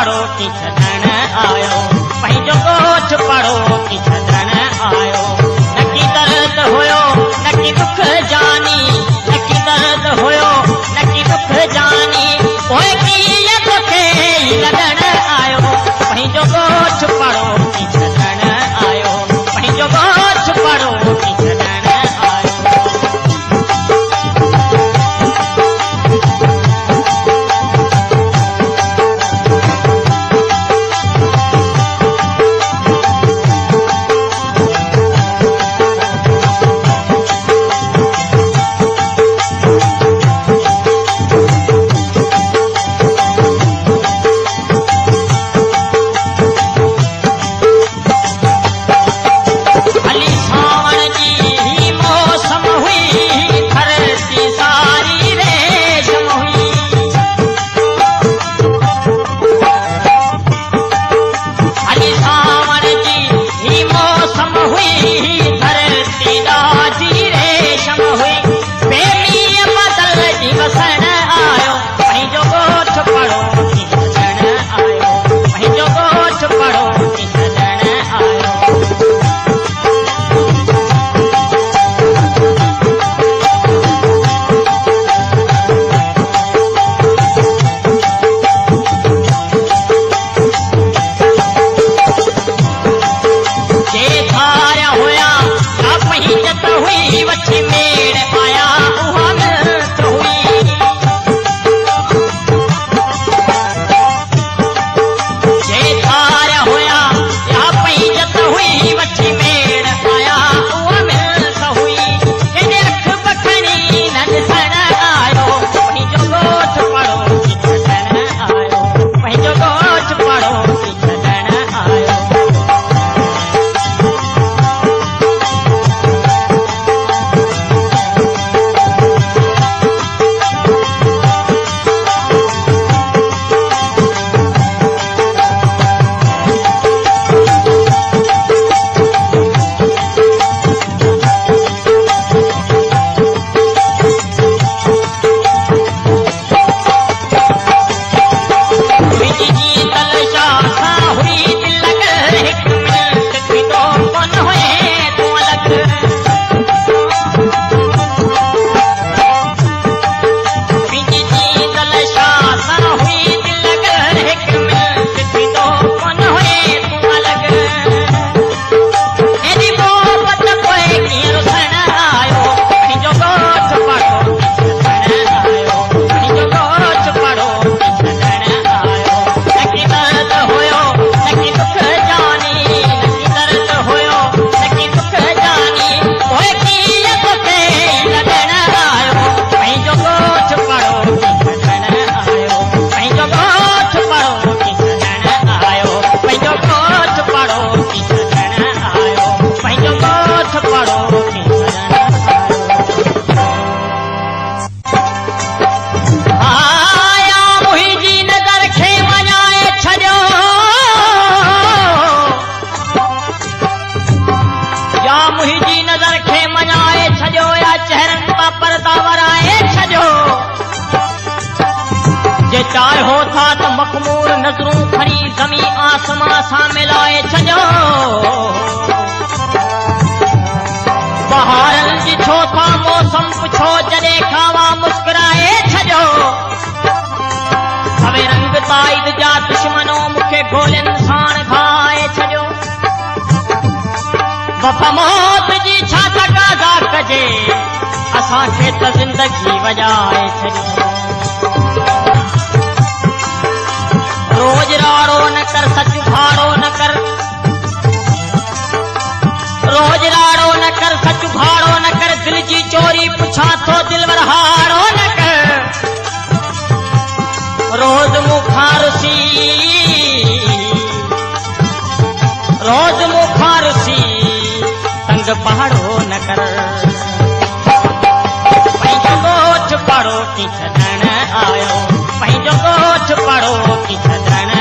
पड़ो की छॾण आयो, पंहिंजो ॻोठ पड़ो की छॾण आयो। न की दर्द हुयो न की दुख जानी, न की दर्द हुयो न की दुख जानी, पोइ कीअं तोखे लॻण आयो, पंहिंजो ॻोठ पड़ो की छॾण आयो, पंहिंजो ॻोठ पड़ो की छॾण आयो। चाहो था तो मखमूर नजरूं खणी ज़मी आसमां सां मिलाए छॾियो, बहारनि जी छो था मौसम पुछो जॾहिं खावा मुस्कुराए छॾियो, सवे रंग ताईद जा दुश्मनो मूंखे गोलियुनि साण घाए छॾियो, वफ़ा मौत जी छा तक़ाज़ा कजे असांखे त ज़िंदगी वॼाए छॾियो। रोज राड़ो न कर सच भाड़ो न कर, रोज राड़ो न कर सच भाड़ो न कर, दिल जी चोरी पुछा तो दिलवर हाड़ो न कर, रोज मूंखां रुसी रोज मूंखां रुसी तंग पहाड़ो न कर, पंहिंजो ॻोठ पड़ो की छॾण आयो, पंहिंजो ॻोठ पड़ो की छॾण